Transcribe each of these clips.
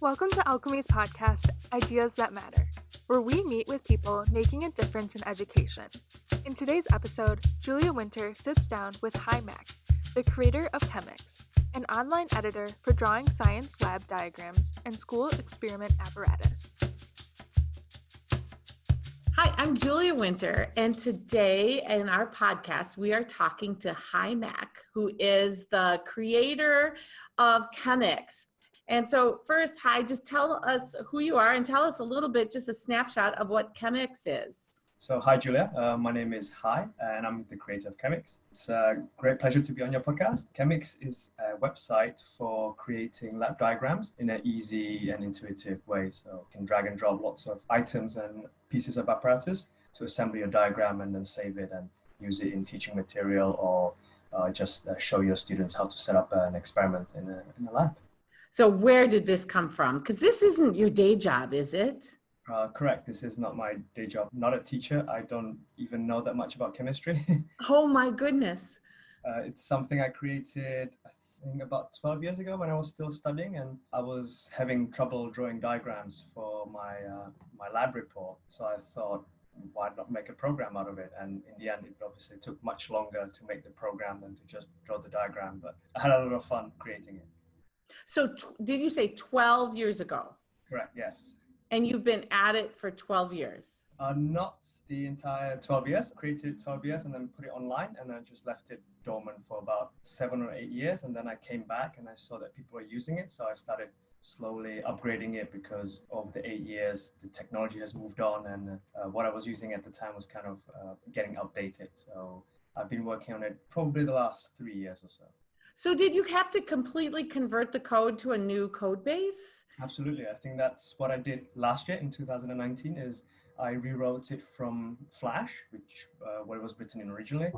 Welcome to Alchemy's podcast, Ideas That Matter, where we meet with people making a difference in education. In today's episode, Julia Winter sits down with Hi Mac, the creator of Chemix, an online editor for drawing science lab diagrams and school experiment apparatus. Hi, I'm Julia Winter, and today in our podcast, we are talking to Hi Mac, who is the creator of Chemix. And so first, Hi, just tell us who you are and tell us a little bit, just a snapshot of what Chemix is. So hi, Julia. My name is Hi, and I'm the creator of Chemix. It's a great pleasure to be on your podcast. Chemix is a website for creating lab diagrams in an easy and intuitive way. So you can drag and drop lots of items and pieces of apparatus to assemble your diagram and then save it and use it in teaching material or just show your students how to set up an experiment in a lab. So where did this come from? Because this isn't your day job, is it? Correct. This is not my day job. Not a teacher. I don't even know that much about chemistry. Oh my goodness. It's something I created, I think about 12 years ago when I was still studying, and I was having trouble drawing diagrams for my lab report. So I thought, why not make a program out of it? And in the end, it obviously took much longer to make the program than to just draw the diagram, but I had a lot of fun creating it. So did you say 12 years ago? Correct, yes. And you've been at it for 12 years? Not the entire 12 years. I created it 12 years and then put it online, and then just left it dormant for about 7 or 8 years. And then I came back and I saw that people were using it. So I started slowly upgrading it because of the 8 years, the technology has moved on, and what I was using at the time was kind of getting outdated. So I've been working on it probably the last 3 years or so. So did you have to completely convert the code to a new code base? Absolutely. I think that's what I did last year in 2019 is I rewrote it from Flash, which what it was written in originally,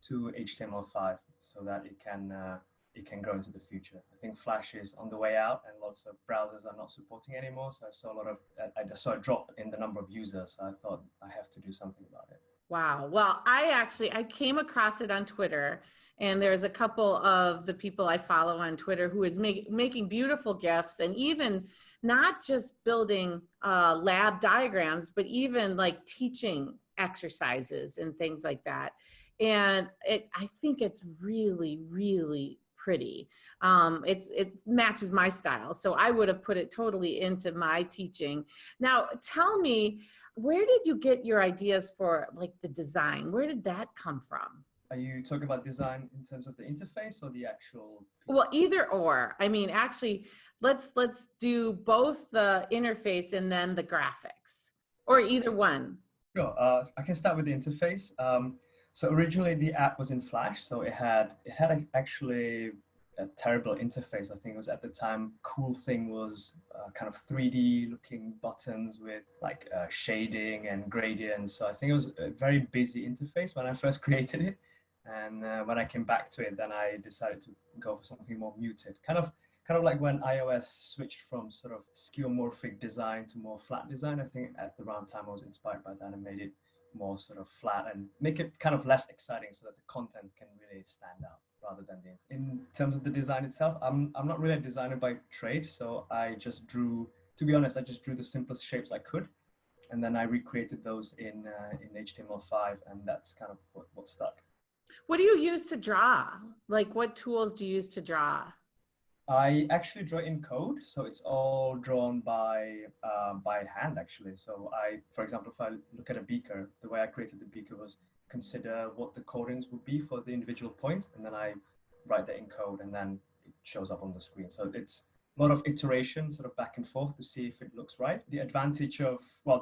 to HTML5 so that it can grow into the future. I think Flash is on the way out and lots of browsers are not supporting anymore. So I saw a drop in the number of users. So I thought I have to do something about it. Wow. Well, I came across it on Twitter, and there's a couple of the people I follow on Twitter who is making beautiful GIFs, and even not just building lab diagrams, but even like teaching exercises and things like that. And I think it's really, really pretty. It matches my style. So I would have put it totally into my teaching. Now, tell me, where did you get your ideas for like the design? Where did that come from? Are you talking about design in terms of the interface or the actual? Well, either or. I mean, actually, let's do both the interface and then the graphics, or either one. Sure. I can start with the interface. So originally the app was in Flash, so it had actually a terrible interface. I think it was at the time, cool thing was kind of 3D looking buttons with like shading and gradients. So I think it was a very busy interface when I first created it. And when I came back to it, then I decided to go for something more muted. Kind of like when iOS switched from sort of skeuomorphic design to more flat design. I think at the round time I was inspired by that and made it more sort of flat and make it kind of less exciting so that the content can really stand out rather than in terms of the design itself. I'm not really a designer by trade, so I just drew, to be honest, I just drew the simplest shapes I could, and then I recreated those in HTML5, and that's kind of what stuck. What do you use to draw? Like, what tools do you use to draw? I actually draw in code, so it's all drawn by hand actually. So for example, if I look at a beaker, the way I created the beaker was consider what the codings would be for the individual point, and then I write that in code, and then it shows up on the screen. So it's a lot of iteration, sort of back and forth to see if it looks right. The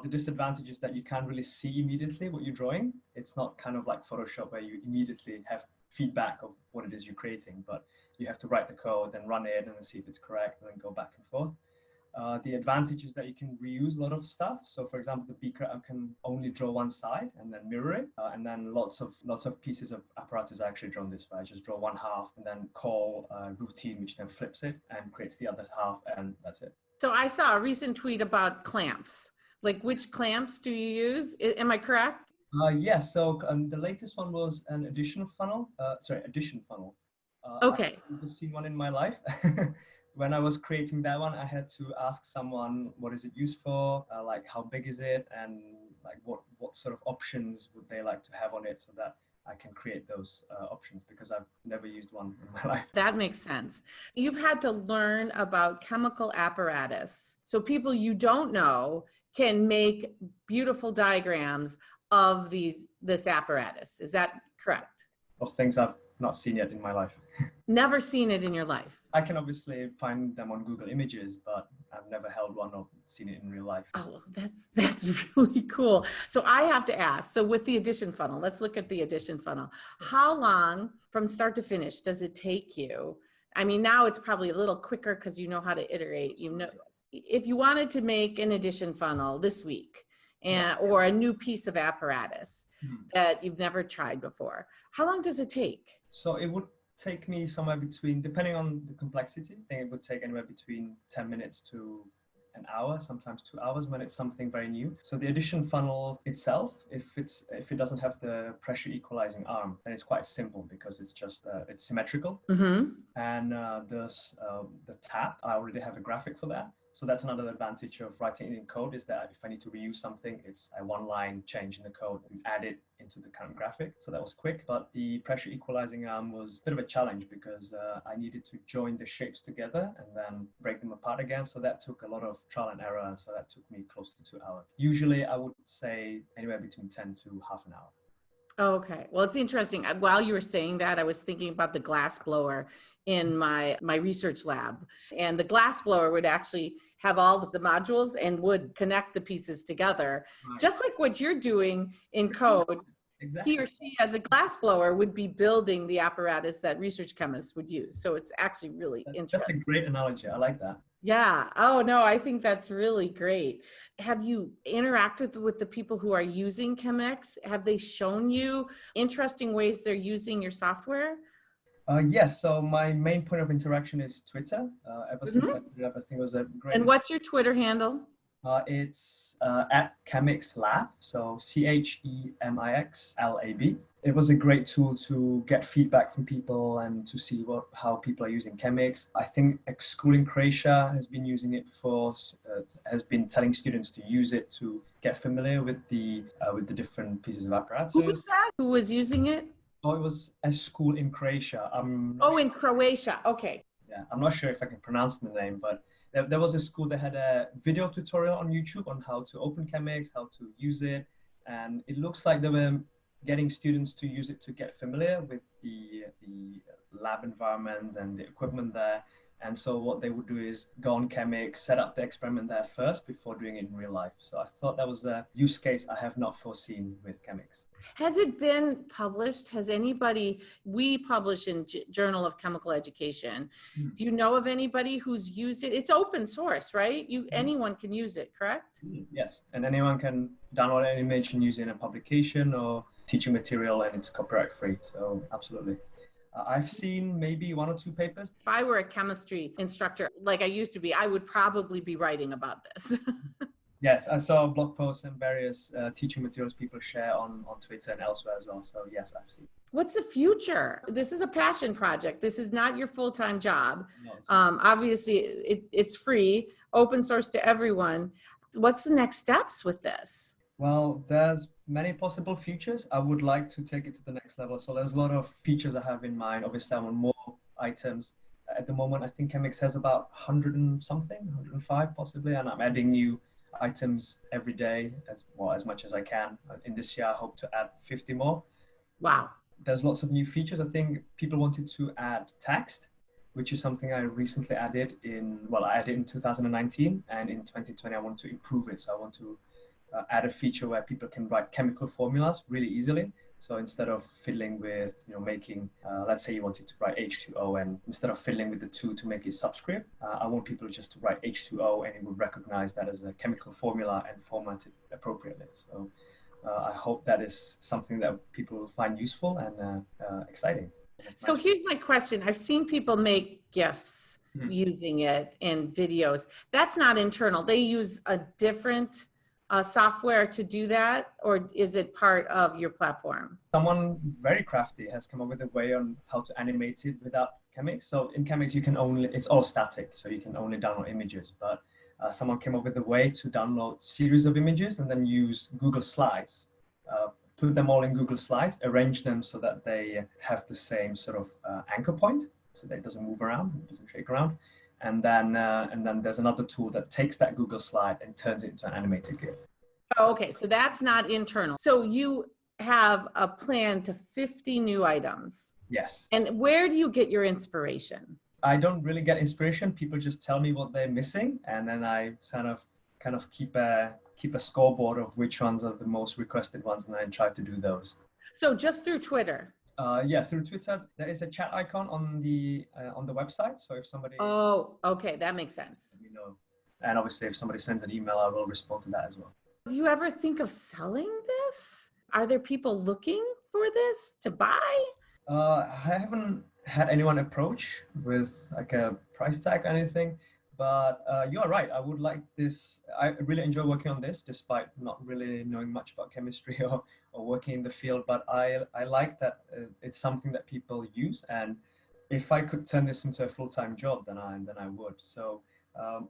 disadvantage is that you can't really see immediately what you're drawing. It's not kind of like Photoshop where you immediately have feedback of what it is you're creating, but you have to write the code, then run it and then see if it's correct, and then go back and forth. The advantage is that you can reuse a lot of stuff. So for example, the beaker, I can only draw one side and then mirror it. And then lots of pieces of apparatus are actually drawn this way. I just draw one half and then call a routine, which then flips it and creates the other half, and that's it. So I saw a recent tweet about clamps. Like, which clamps do you use? Am I correct? Yeah, so the latest one was an addition funnel. Okay. I've never seen one in my life. when I was creating that one, I had to ask someone, what is it used for? Like, how big is it? And like, what sort of options would they like to have on it so that I can create those options, because I've never used one in my life. That makes sense. You've had to learn about chemical apparatus. So people you don't know can make beautiful diagrams of this apparatus. Is that correct? Of things I've not seen yet in my life. Never seen it in your life. I can obviously find them on Google Images, but I've never held one or seen it in real life. Oh, that's really cool. So I have to ask, so with the addition funnel, let's look at the addition funnel. How long from start to finish does it take you? I mean, now it's probably a little quicker because you know how to iterate. You know, if you wanted to make an addition funnel this week or a new piece of apparatus that you've never tried before, how long does it take? So it would take me somewhere between, depending on the complexity, I think it would take anywhere between 10 minutes to an hour, sometimes 2 hours when it's something very new. So the addition funnel itself, if it doesn't have the pressure equalizing arm, then it's quite simple because it's just it's symmetrical. And the tab, I already have a graphic for that. So that's another advantage of writing it in code, is that if I need to reuse something, it's a one line change in the code and add it into the current graphic. So that was quick, but the pressure equalizing arm was a bit of a challenge because I needed to join the shapes together and then break them apart again. So that took a lot of trial and error. So that took me close to 2 hours. Usually I would say anywhere between 10 to half an hour. Okay. Well, it's interesting. While you were saying that, I was thinking about the Glassblower in my research lab. And the Glassblower would actually have all of the modules and would connect the pieces together. Right. Just like what you're doing in code. Exactly. He or she, as a glassblower, would be building the apparatus that research chemists would use. So it's actually really interesting. That's a great analogy. I like that. Yeah. Oh, no, I think that's really great. Have you interacted with the people who are using Chemix? Have they shown you interesting ways they're using your software? Yes. So my main point of interaction is Twitter. Ever since I put it up, I think it was a great. And what's your Twitter handle? It's at Chemix Lab, so ChemixLab. It was a great tool to get feedback from people and to see how people are using Chemix. I think a school in Croatia has been using it has been telling students to use it to get familiar with the different pieces of apparatus. Who was that? Who was using it? Oh, it was a school in Croatia. In Croatia. Okay. Yeah, I'm not sure if I can pronounce the name, but there was a school that had a video tutorial on YouTube on how to open Chemix, how to use it. And it looks like they were getting students to use it to get familiar with the lab environment and the equipment there. And so what they would do is go on Chemix, set up the experiment there first before doing it in real life. So I thought that was a use case I have not foreseen with Chemix. Has it been published? Has anybody, we publish in Journal of Chemical Education. Do you know of anybody who's used it? It's open source, right? Anyone can use it, correct? Yes, and anyone can download an image and use it in a publication or teaching material, and it's copyright free. So absolutely. I've seen maybe 1 or 2 papers. If I were a chemistry instructor, like I used to be, I would probably be writing about this. Yes, I saw blog posts and various teaching materials people share on Twitter and elsewhere as well. So yes, I've seen. What's the future? This is a passion project. This is not your full-time job. No, obviously, it's free, open source to everyone. What's the next steps with this? Well, there's many possible features. I would like to take it to the next level. So there's a lot of features I have in mind. Obviously, I want more items. At the moment, I think Chemix has about 100 and something, 105 possibly, and I'm adding new items every day as much as I can. In this year, I hope to add 50 more. Wow. There's lots of new features. I think people wanted to add text, which is something I recently added I added in 2019, and in 2020, I want to improve it. So I want to add a feature where people can write chemical formulas really easily. So instead of fiddling with, making, let's say you wanted to write H2O, and instead of fiddling with the 2 to make it subscript, I want people just to write H2O, and it would recognize that as a chemical formula and format it appropriately. So I hope that is something that people will find useful and exciting. So here's my question. I've seen people make GIFs using it in videos. That's not internal. They use a different software to do that, or is it part of your platform? Someone very crafty has come up with a way on how to animate it without Chemix. So in Chemix, you can only, it's all static, so you can only download images. But someone came up with a way to download series of images and then use Google Slides, put them all in Google Slides, arrange them so that they have the same sort of anchor point, so that it doesn't move around, it doesn't shake around. And then there's another tool that takes that Google slide and turns it into an animated GIF. Oh, okay, so that's not internal. So you have a plan to 50 new items. Yes. And where do you get your inspiration? I don't really get inspiration. People just tell me what they're missing, and then I kind of keep a scoreboard of which ones are the most requested ones, and I try to do those. So just through Twitter? Yeah, through Twitter. There is a chat icon on the website. So if somebody... Oh, okay, that makes sense. You know, and obviously if somebody sends an email, I will respond to that as well. Do you ever think of selling this? Are there people looking for this to buy? I haven't had anyone approach with like a price tag or anything, but you are right. I would like this. I really enjoy working on this, despite not really knowing much about chemistry or working in the field. But I like that it's something that people use, and if I could turn this into a full-time job, then I would. So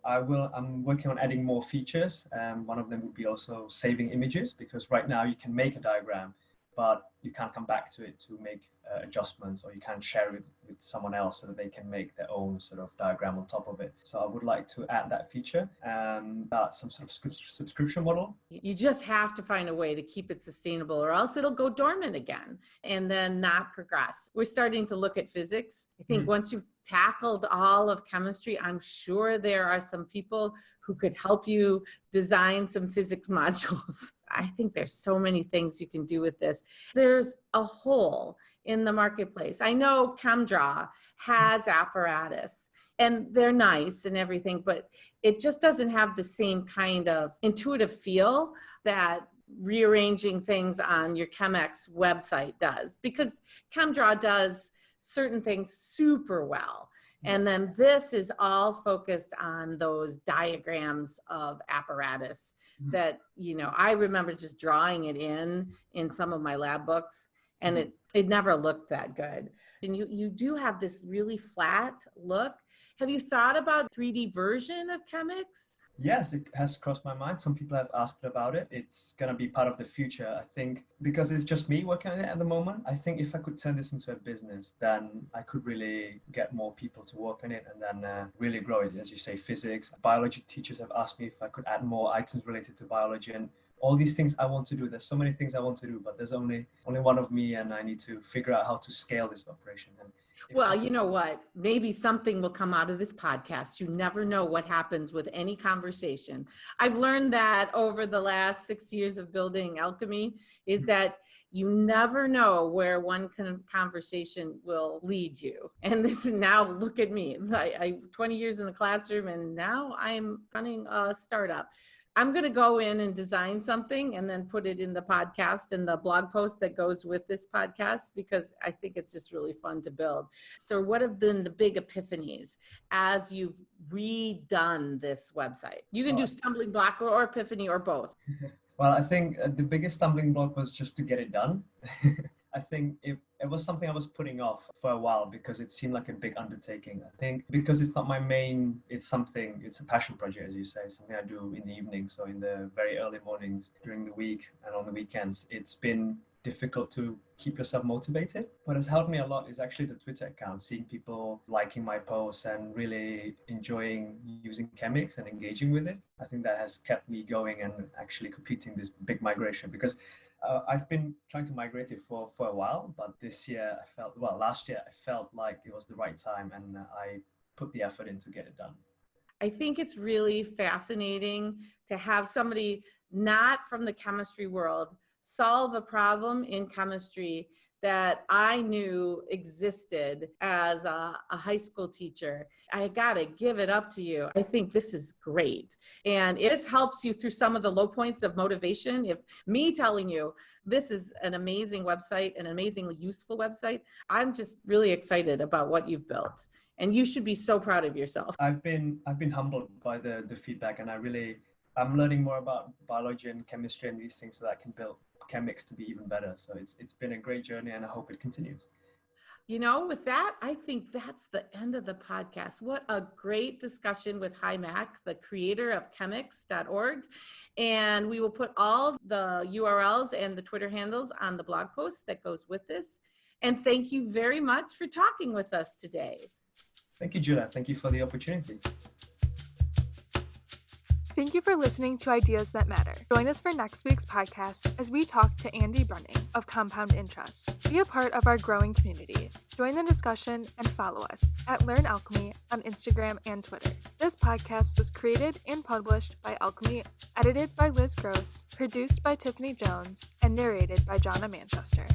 I'm working on adding more features. One of them would be also saving images, because right now you can make a diagram, but you can't come back to it to make adjustments, or you can't share it with someone else so that they can make their own sort of diagram on top of it. So I would like to add that feature and start some sort of subscription model. You just have to find a way to keep it sustainable, or else it'll go dormant again and then not progress. We're starting to look at physics. I think once you've tackled all of chemistry, I'm sure there are some people who could help you design some physics modules. I think there's so many things you can do with this. There's a hole in the marketplace. I know ChemDraw has apparatus, and they're nice and everything, but it just doesn't have the same kind of intuitive feel that rearranging things on your Chemix website does, because ChemDraw does certain things super well. And then this is all focused on those diagrams of apparatus that, you know, I remember just drawing it in some of my lab books, and it never looked that good. And you do have this really flat look. Have you thought about 3D version of Chemix? Yes, it has crossed my mind. Some people have asked about it. It's going to be part of the future, I think, because it's just me working on it at the moment. I think if I could turn this into a business, then I could really get more people to work on it and then really grow it. As you say, physics, biology teachers have asked me if I could add more items related to biology, and all these things I want to do. There's so many things I want to do, but there's only one of me, and I need to figure out how to scale this operation. And well, you know what? Maybe something will come out of this podcast. You never know what happens with any conversation. I've learned that over the last 6 years of building Alchemy, is that you never know where one conversation will lead you. And this is now, look at me. I 20 years in the classroom, and now I'm running a startup. I'm going to go in and design something and then put it in the podcast and the blog post that goes with this podcast, because I think it's just really fun to build. So what have been the big epiphanies as you've redone this website? You can do stumbling block or epiphany or both. Well, I think the biggest stumbling block was just to get it done. I think it was something I was putting off for a while because it seemed like a big undertaking. I think because it's not my main, it's a passion project, as you say, something I do in the evening. So in the very early mornings during the week and on the weekends, it's been difficult to keep yourself motivated. What has helped me a lot is actually the Twitter account, seeing people liking my posts and really enjoying using Chemix and engaging with it. I think that has kept me going and actually completing this big migration, because I've been trying to migrate it for a while, but last year I felt like it was the right time, and I put the effort in to get it done. I think it's really fascinating to have somebody not from the chemistry world solve a problem in chemistry that I knew existed as a high school teacher. I gotta give it up to you. I think this is great. And this helps you through some of the low points of motivation. If me telling you this is an amazing website, an amazingly useful website, I'm just really excited about what you've built. And you should be so proud of yourself. I've been humbled by the feedback, and I'm learning more about biology and chemistry and these things so that I can build Chemix to be even better. So it's been a great journey, and I hope it continues. With that, I think that's the end of the podcast. What a great discussion with Mac, the creator of Chemix.org. And we will put all the URLs and the Twitter handles on the blog post that goes with this. And thank you very much for talking with us today. Thank you, Julia. Thank you for the opportunity. Thank you for listening to Ideas That Matter. Join us for next week's podcast as we talk to Andy Brunning of Compound Interest. Be a part of our growing community. Join the discussion and follow us at Learn Alchemy on Instagram and Twitter. This podcast was created and published by Alchemy, edited by Liz Gross, produced by Tiffany Jones, and narrated by Jonna Manchester.